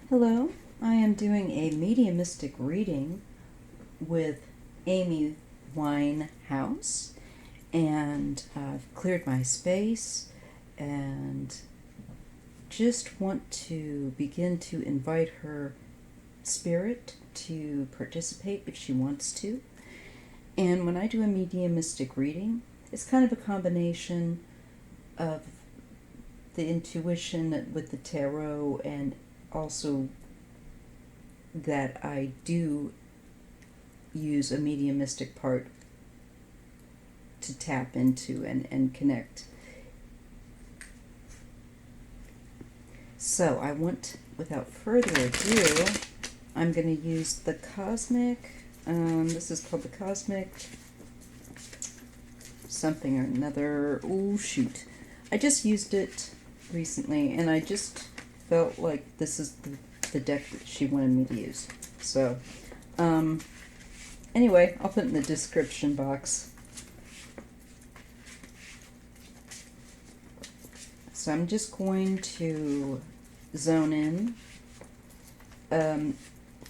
Hello, I am doing a mediumistic reading with Amy Winehouse, and I've cleared my space and just want to begin to invite her spirit to participate if she wants to. And when I do a mediumistic reading, it's kind of a combination of the intuition with the tarot and also that I do use a mediumistic part to tap into and connect. So I want, without further ado, I'm going to use the Cosmic, this is called the Cosmic something or another. Oh shoot. I just used it recently and I just felt like this is the deck that she wanted me to use. So, anyway, I'll put it in the description box. So I'm just going to zone in. And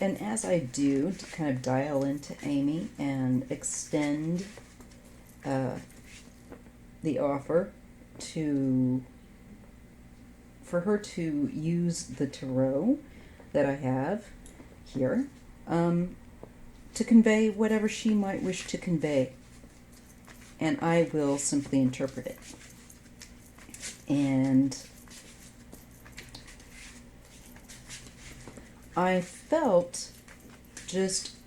as I do, to kind of dial into Amy and extend the offer for her to use the tarot that I have here to convey whatever she might wish to convey, and I will simply interpret it. And I felt just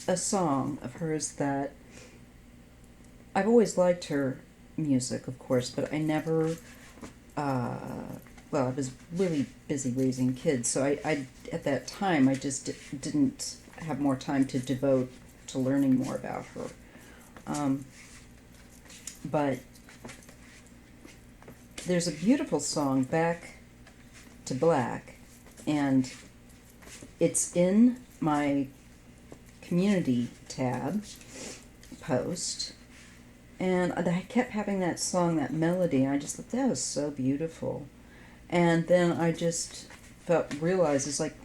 a song of hers that I've always liked her music, of course, but I never I was really busy raising kids, so I at that time I just didn't have more time to devote to learning more about her. But there's a beautiful song, Back to Black, and it's in my community tab post, and I kept having that song, that melody, and I just thought that was so beautiful. And then I just realized it's like,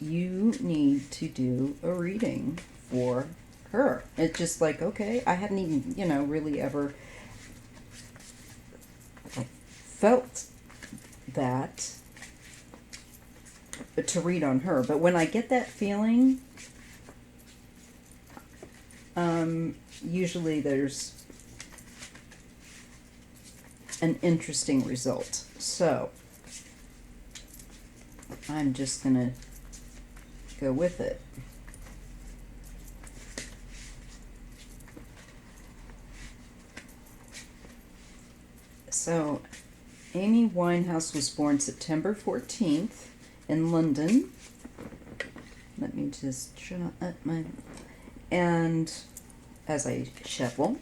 you need to do a reading for her. It's just like, okay, I hadn't even, really ever felt that to read on her. But when I get that feeling, usually there's an interesting result. So I'm just gonna go with it. So Amy Winehouse was born September 14th in London. Let me just jot up and as I shuffle,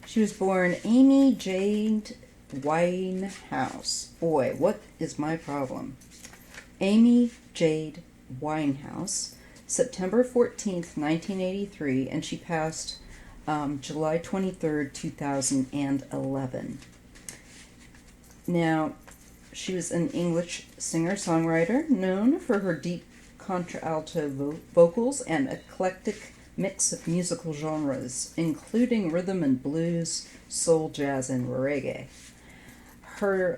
she was born Amy Jade Winehouse. Boy, what is my problem? Amy Jade Winehouse, September 14th, 1983, and she passed July 23rd, 2011. Now, she was an English singer-songwriter known for her deep contralto vocals and eclectic mix of musical genres, including rhythm and blues, soul, jazz, and reggae. Her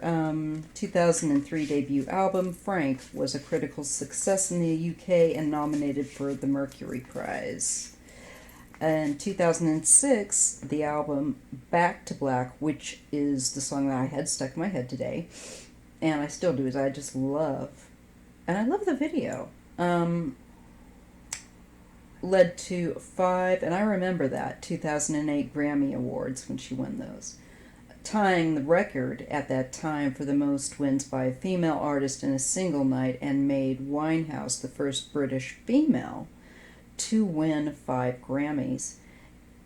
2003 debut album, Frank, was a critical success in the UK and nominated for the Mercury Prize. In 2006, the album Back to Black, which is the song that I had stuck in my head today, and I still do, is I just love, and I love the video, led to 5, and I remember that, 2008 Grammy Awards when she won those, tying the record at that time for the most wins by a female artist in a single night, and made Winehouse the first British female to win 5 Grammys,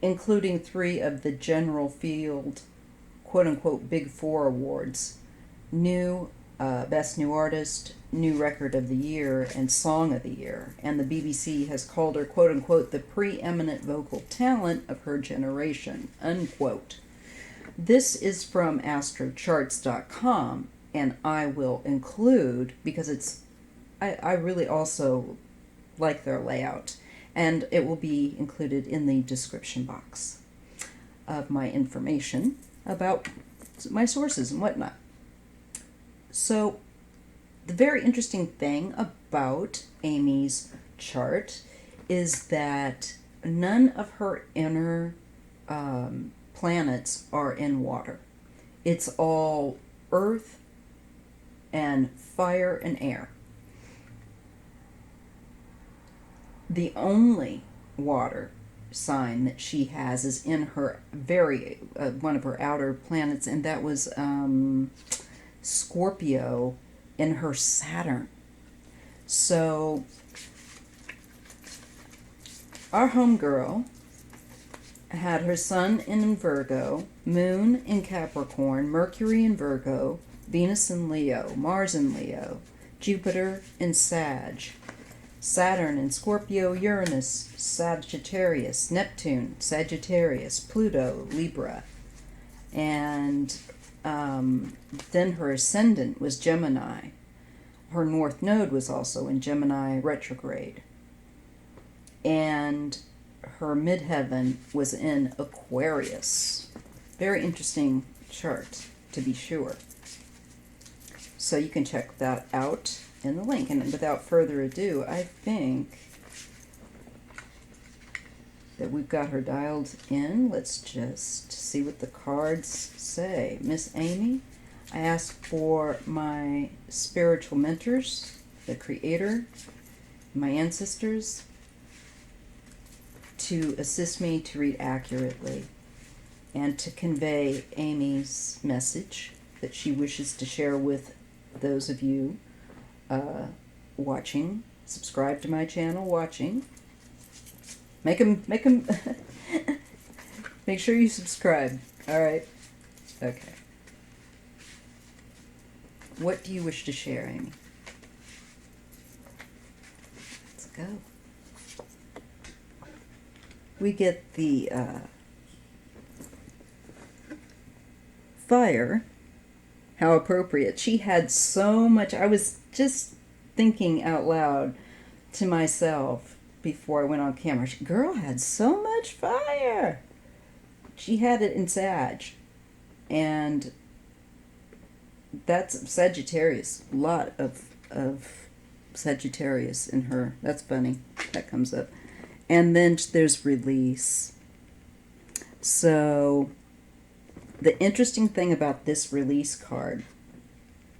including 3 of the General Field quote-unquote Big Four awards: Best New Artist, New Record of the Year, and Song of the Year. And the BBC has called her quote-unquote the preeminent vocal talent of her generation, unquote. This is from astrocharts.com, and I will include, because it's I really also like their layout, and it will be included in the description box of my information about my sources and whatnot. So, the very interesting thing about Amy's chart is that none of her inner planets are in water. It's all earth and fire and air. The only water sign that she has is in her one of her outer planets, and that was Scorpio in her Saturn. So our homegirl had her sun in Virgo, moon in Capricorn, Mercury in Virgo, Venus in Leo, Mars in Leo, Jupiter in Sag, Saturn in Scorpio, Uranus, Sagittarius, Neptune, Sagittarius, Pluto, Libra. And then her ascendant was Gemini. Her north node was also in Gemini retrograde. And her midheaven was in Aquarius. Very interesting chart, to be sure. So you can check that out in the link. And without further ado, I think that we've got her dialed in. Let's just see what the cards say. Miss Amy, I asked for my spiritual mentors, the Creator, my ancestors, to assist me to read accurately and to convey Amy's message that she wishes to share with those of you watching. Subscribe to my channel, watching. Make sure you subscribe. All right. Okay. What do you wish to share, Amy? Let's go. We get the fire. How appropriate. She had so much. I was just thinking out loud to myself before I went on camera. Girl had so much fire. She had it in Sag. And that's Sagittarius. A lot of Sagittarius in her. That's funny. That comes up. And then there's release. So the interesting thing about this release card,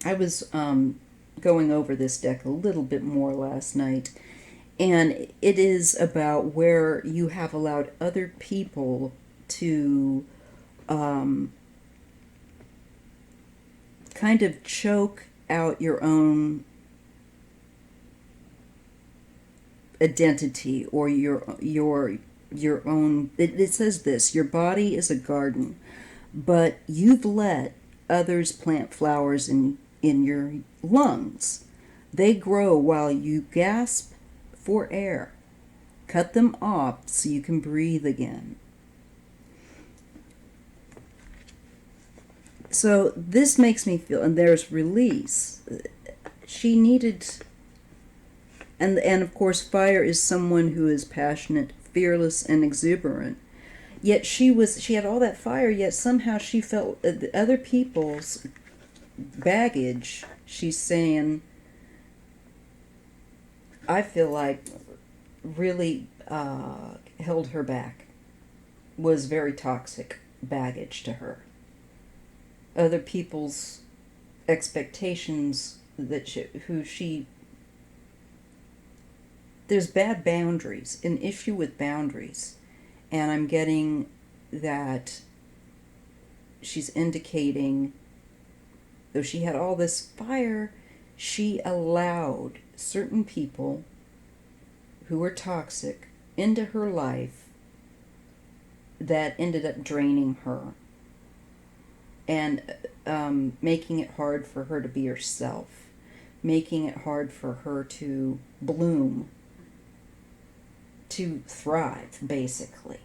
I was going over this deck a little bit more last night, and it is about where you have allowed other people to kind of choke out your own identity or your own. It says this: your body is a garden, but you've let others plant flowers in your lungs. They grow while you gasp for air. Cut them off so you can breathe again. So this makes me feel, and there's release. She needed, and of course fire is someone who is passionate, fearless, and exuberant. Yet she had all that fire, yet somehow she felt other people's baggage. She's saying, I feel like really held her back, was very toxic baggage to her. Other people's expectations that there's bad boundaries, an issue with boundaries. And I'm getting that she's indicating, though she had all this fire, she allowed certain people who were toxic into her life that ended up draining her and making it hard for her to be herself, making it hard for her to bloom, to thrive, basically.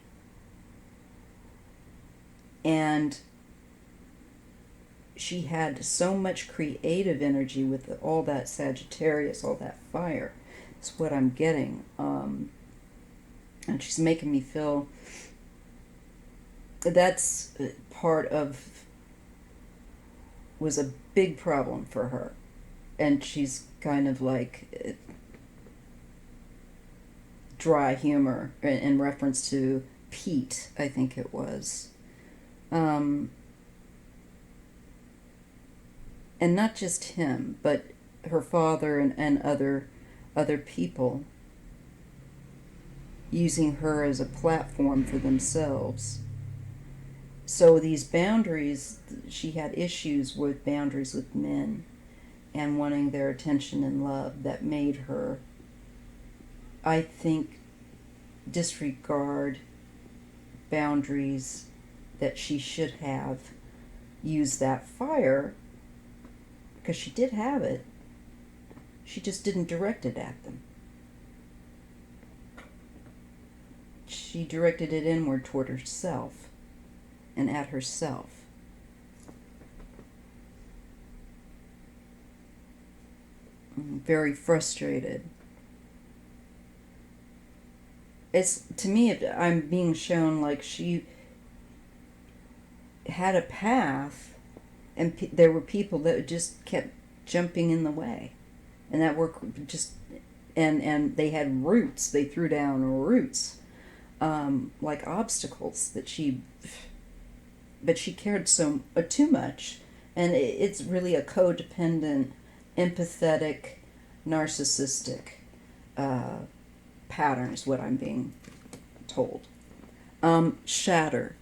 And she had so much creative energy with all that Sagittarius, all that fire. That's what I'm getting. And she's making me feel that's part of, was a big problem for her. And she's kind of like dry humor in reference to Pete, I think it was. And not just him, but her father and other people using her as a platform for themselves. So these boundaries, she had issues with boundaries with men and wanting their attention and love that made her, I think, disregard boundaries that she should have used that fire, because she did have it. She just didn't direct it at them. She directed it inward toward herself and at herself. Very frustrated. It's, to me, I'm being shown like she had a path, and there were people that just kept jumping in the way, and that were just, and they had roots. They threw down roots, like obstacles that but she cared so too much, and it's really a codependent, empathetic, narcissistic pattern is what I'm being told. Shatter.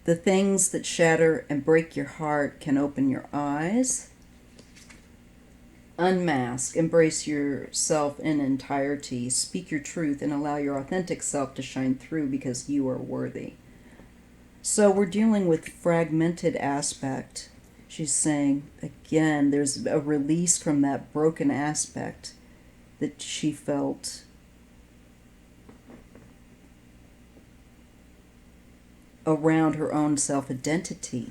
The things that shatter and break your heart can open your eyes. Unmask. Embrace yourself in entirety. Speak your truth and allow your authentic self to shine through because you are worthy. So we're dealing with fragmented aspect. She's saying, again, there's a release from that broken aspect that she felt around her own self-identity.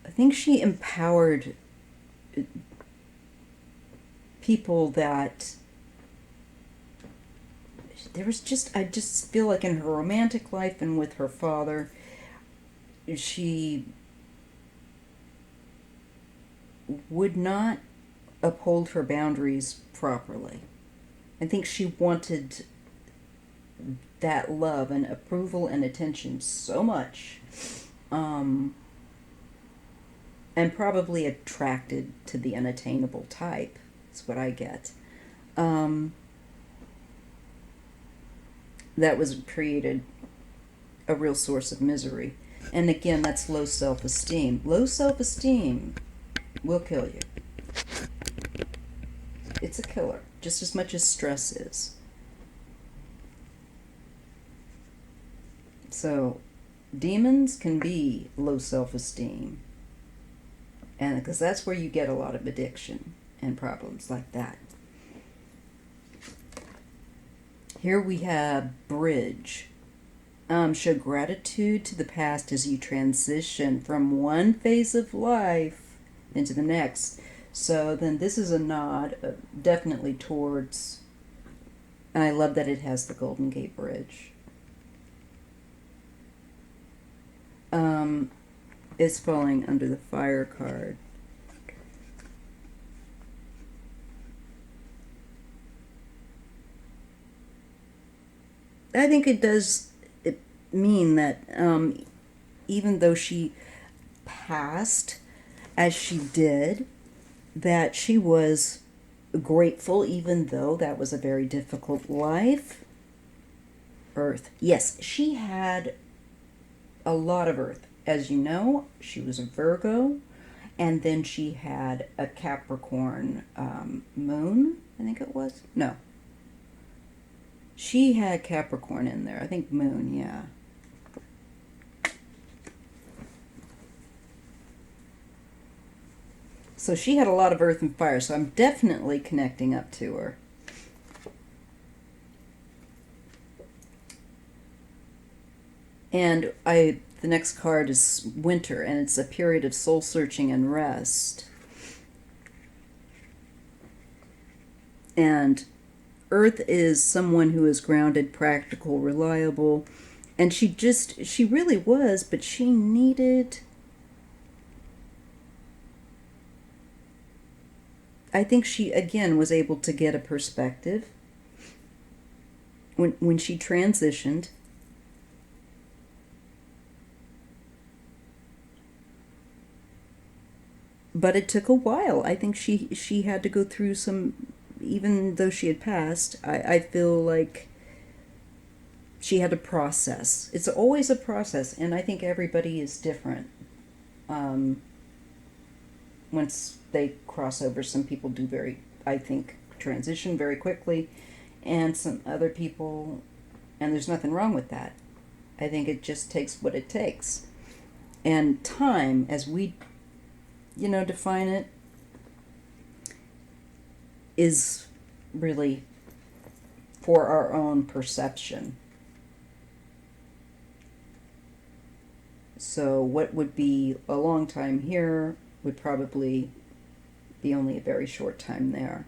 I think she empowered people that there was just, I just feel like in her romantic life and with her father, she would not uphold her boundaries properly. I think she wanted that love and approval and attention so much, and probably attracted to the unattainable type. That's what I get. That was created a real source of misery. And again, that's low self-esteem. Low self-esteem will kill you. It's a killer, just as much as stress is. So, demons can be low self-esteem. And because that's where you get a lot of addiction and problems like that. Here we have bridge. Show gratitude to the past as you transition from one phase of life into the next. So then this is a nod definitely towards, and I love that it has the Golden Gate Bridge. It's falling under the fire card. I think it does mean that even though she passed as she did, that she was grateful even though that was a very difficult life. Earth. Yes, she had a lot of earth. As you know, she was a Virgo, and then she had a Capricorn moon, I think it was. No. She had Capricorn in there. I think moon, yeah. So she had a lot of earth and fire, so I'm definitely connecting up to her. And the next card is winter, and it's a period of soul searching and rest. And Earth is someone who is grounded, practical, reliable, and she really was, but she needed, I think she again was able to get a perspective when she transitioned. But it took a while. I think she had to go through some, even though she had passed, I feel like she had to process. It's always a process, and I think everybody is different. Once they cross over, some people do I think, transition very quickly, and some other people, and there's nothing wrong with that. I think it just takes what it takes. And time, as we, define it, is really for our own perception. So what would be a long time here would probably be only a very short time there.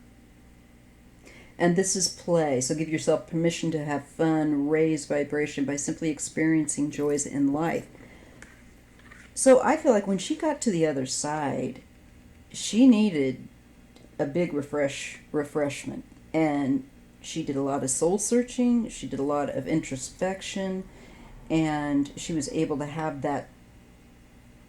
And this is play, so give yourself permission to have fun, raise vibration by simply experiencing joys in life. So I feel like when she got to the other side, she needed a big refreshment. And she did a lot of soul searching, she did a lot of introspection, and she was able to have that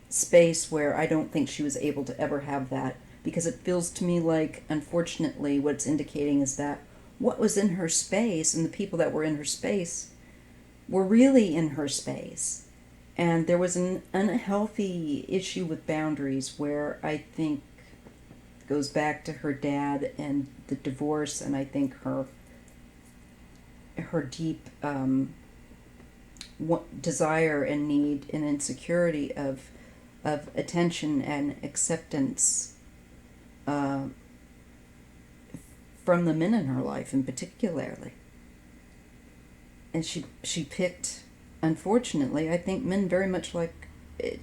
space where I don't think she was able to ever have that, because it feels to me like, unfortunately, what it's indicating is that what was in her space and the people that were in her space were really in her space. And there was an unhealthy issue with boundaries where I think goes back to her dad and the divorce, and I think her deep desire and need and insecurity of attention and acceptance from the men in her life, in particularly. And she picked, unfortunately, I think, men very much like it,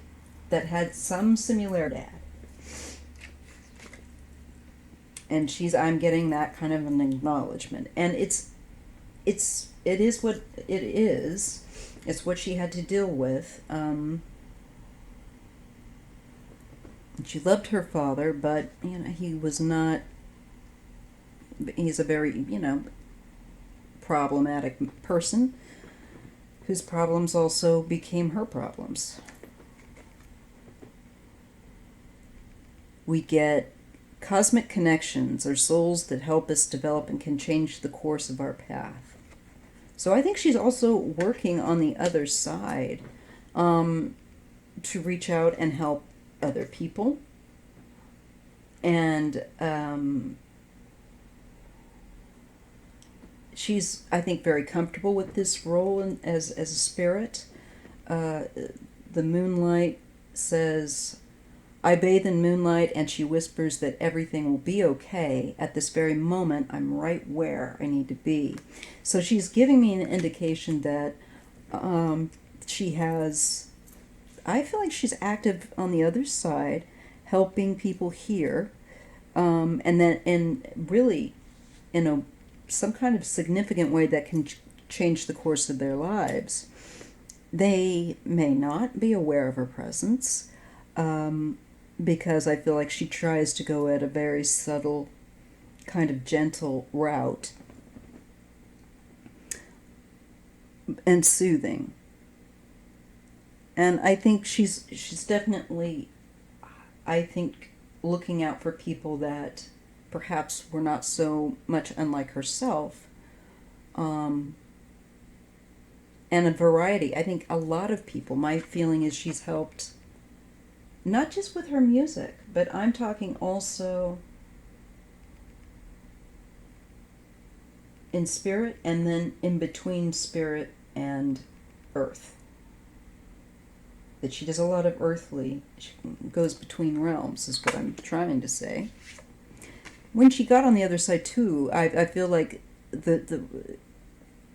that had some similarity. And I'm getting that kind of an acknowledgement, and it is what it is. It's what she had to deal with. She loved her father, but he was not. He's a very problematic person, whose problems also became her problems. We get cosmic connections, or souls that help us develop and can change the course of our path. So I think she's also working on the other side to reach out and help other people. And she's, I think, very comfortable with this role as a spirit. The moonlight says, I bathe in moonlight, and she whispers that everything will be okay. At this very moment, I'm right where I need to be. So she's giving me an indication that she has, I feel like she's active on the other side, helping people here, and then really in some kind of significant way that can change the course of their lives. They may not be aware of her presence, because I feel like she tries to go at a very subtle, kind of gentle route and soothing. And I think she's definitely, I think, looking out for people that perhaps were not so much unlike herself, and a variety. I think a lot of people, my feeling is she's helped not just with her music, but I'm talking also in spirit, and then in between spirit and earth. That she does a lot of earthly, she goes between realms, is what I'm trying to say. When she got on the other side too, I feel like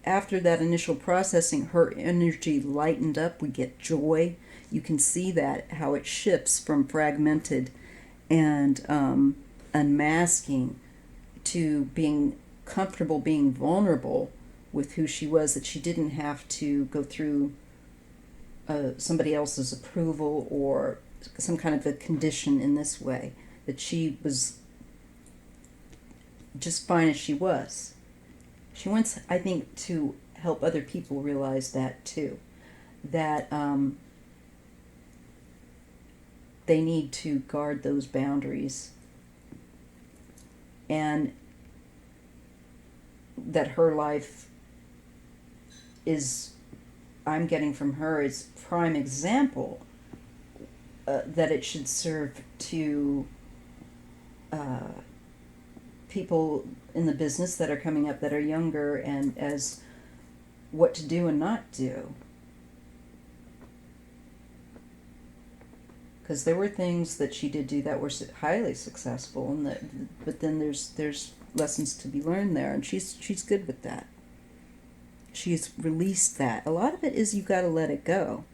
after that initial processing, her energy lightened up. We get joy. You can see that, how it shifts from fragmented and unmasking to being comfortable, being vulnerable with who she was, that she didn't have to go through somebody else's approval or some kind of a condition in this way, that she was just fine as she was. She wants, I think, to help other people realize that too, that they need to guard those boundaries, and that her life is, I'm getting from her, is prime example that it should serve to people in the business that are coming up, that are younger, and as what to do and not do. Because there were things that she did do that were highly successful, and that, but then there's lessons to be learned there, and she's good with that. She's released that. A lot of it is you got to let it go,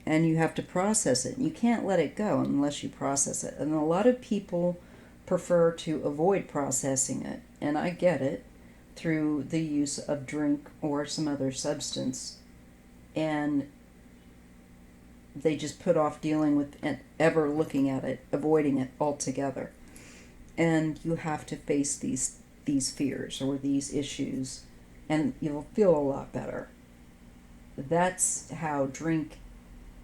and you have to process it. You can't let it go unless you process it, and a lot of people prefer to avoid processing it, and I get it, through the use of drink or some other substance, and they just put off dealing with it, ever looking at it, avoiding it altogether. And you have to face these fears or these issues, and you'll feel a lot better. That's how drink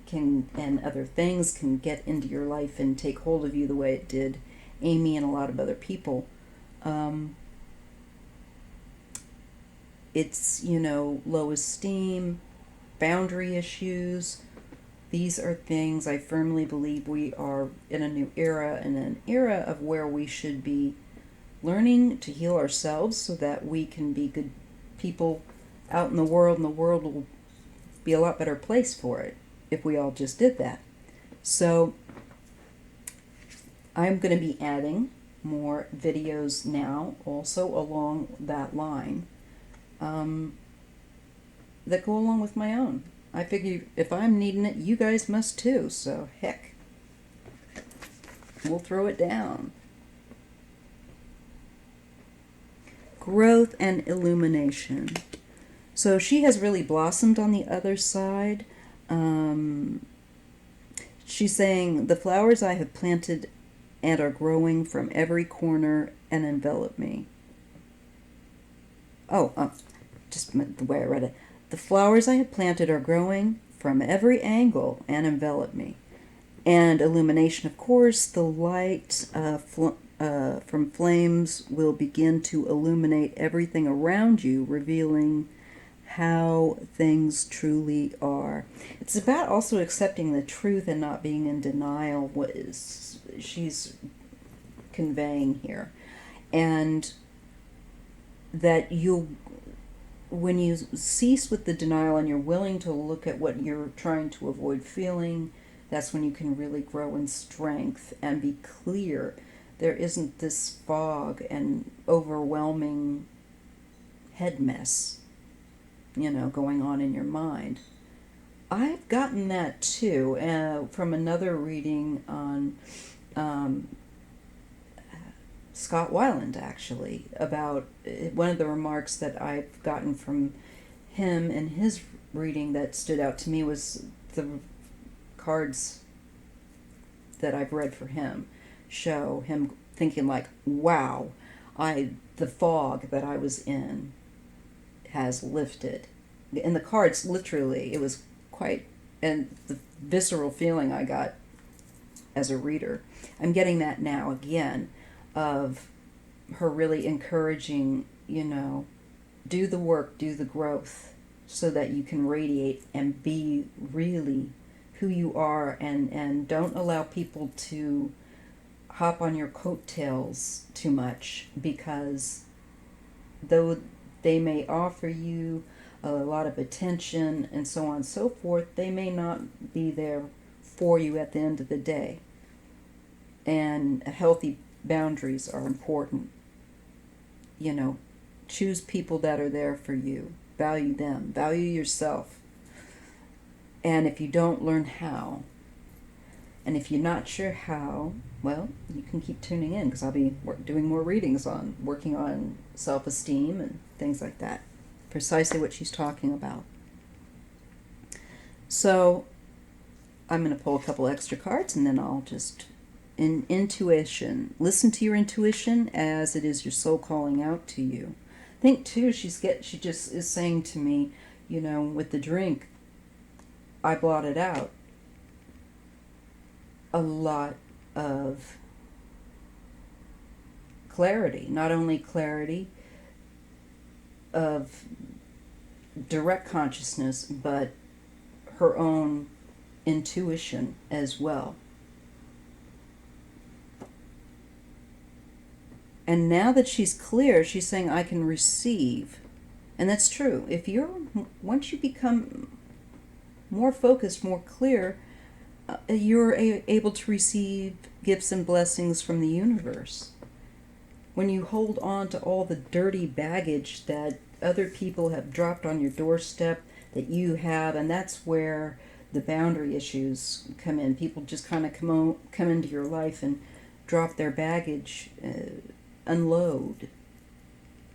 can, and other things, can get into your life and take hold of you the way it did Amy and a lot of other people. It's, low esteem, boundary issues. These are things I firmly believe we are in a new era, in an era of where we should be learning to heal ourselves so that we can be good people out in the world, and the world will be a lot better place for it if we all just did that. So I'm going to be adding more videos now also along that line that go along with my own. I figure if I'm needing it, you guys must too, so heck, we'll throw it down. Growth and illumination. So she has really blossomed on the other side. She's saying, the flowers I have planted and are growing from every corner and envelop me. Just the way I read it. The flowers I have planted are growing from every angle and envelop me. And illumination, of course, the light from flames will begin to illuminate everything around you, revealing how things truly are. It's about also accepting the truth and not being in denial, what is she's conveying here. And that when you cease with the denial and you're willing to look at what you're trying to avoid feeling, that's when you can really grow in strength and be clear. There isn't this fog and overwhelming head mess, going on in your mind. I've gotten that too from another reading on Scott Weiland, actually, about one of the remarks that I've gotten from him in his reading that stood out to me was the cards that I've read for him show him thinking like, wow, the fog that I was in has lifted. And the cards, literally, it was quite, and the visceral feeling I got as a reader. I'm getting that now again, of her really encouraging, do the work, do the growth, so that you can radiate and be really who you are, and don't allow people to hop on your coattails too much, because though they may offer you a lot of attention and so on and so forth, they may not be there for you at the end of the day. And healthy boundaries are important. Choose people that are there for you. Value them. Value yourself. And if you don't, learn how. And if you're not sure how, well, you can keep tuning in, because I'll be doing more readings on working on self-esteem and things like that. Precisely what she's talking about. So I'm going to pull a couple extra cards, and then I'll just... intuition. Listen to your intuition, as it is your soul calling out to you. I think too, she just is saying to me, with the drink, I blotted out a lot of clarity. Not only clarity of direct consciousness, but her own intuition as well. And now that she's clear, she's saying, I can receive. And that's true. Once you become more focused, more clear, you're able to receive gifts and blessings from the universe. When you hold on to all the dirty baggage that other people have dropped on your doorstep that you have, and that's where the boundary issues come in. People just kind of come into your life and drop their baggage, unload.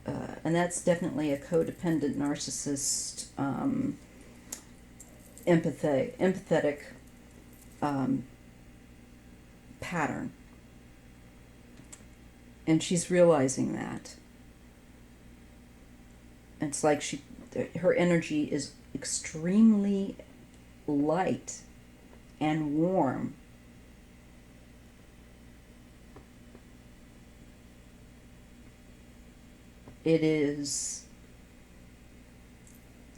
And that's definitely a codependent, narcissist, empathetic pattern. And she's realizing that. It's like her energy is extremely light and warm. It is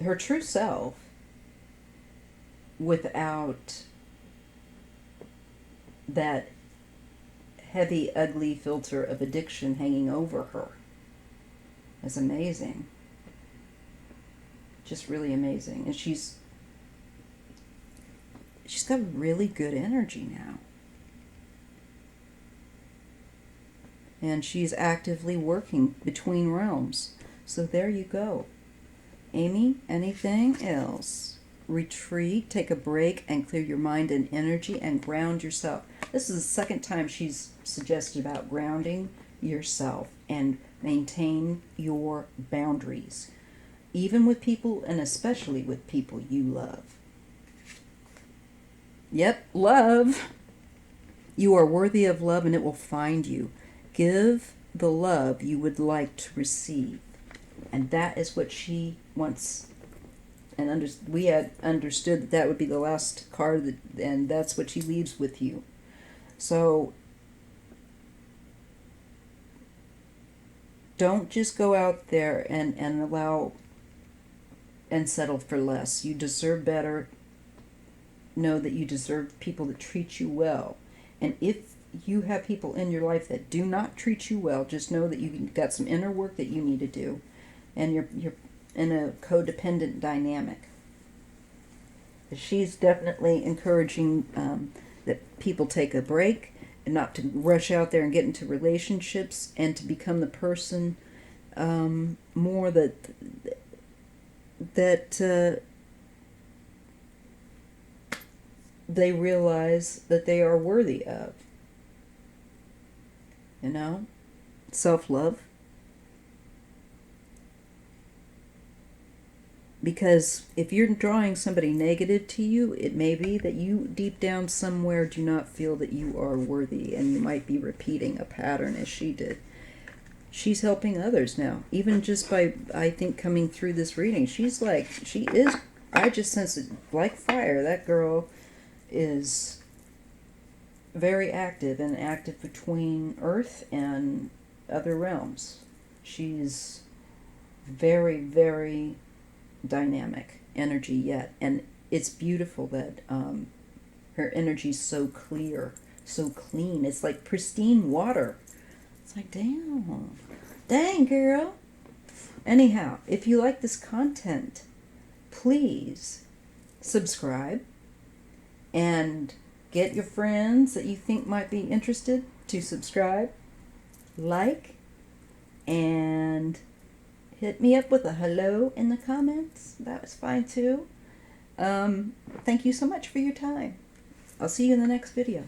her true self without that heavy, ugly filter of addiction hanging over her. It's amazing. Just really amazing. And she's got really good energy now. And she's actively working between realms. So there you go. Amy, anything else? Retreat, take a break, and clear your mind and energy, and ground yourself. This is the second time she's suggested about grounding yourself and maintain your boundaries, even with people, and especially with people you love. Yep, love. You are worthy of love, and it will find you. Give the love you would like to receive. And that is what she wants. And we had understood that would be the last card, and that's what she leaves with you. So don't just go out there and allow and settle for less. You deserve better. Know that you deserve people that treat you well. And if you have people in your life that do not treat you well, just know that you've got some inner work that you need to do. And you're in a codependent dynamic. She's definitely encouraging that people take a break and not to rush out there and get into relationships, and to become the person more that they realize that they are worthy of. Self-love. Because if you're drawing somebody negative to you, it may be that you deep down somewhere do not feel that you are worthy, and you might be repeating a pattern as she did. She's helping others now, even just by, I think, coming through this reading. I just sense it like fire. That girl is very active, and active between Earth and other realms. She's very, very dynamic energy yet, and it's beautiful that her energy's so clear, so clean. It's like pristine water. It's like, dang girl. Anyhow, if you like this content, please subscribe and get your friends that you think might be interested to subscribe, like, and hit me up with a hello in the comments. That was fine too. Thank you so much for your time. I'll see you in the next video.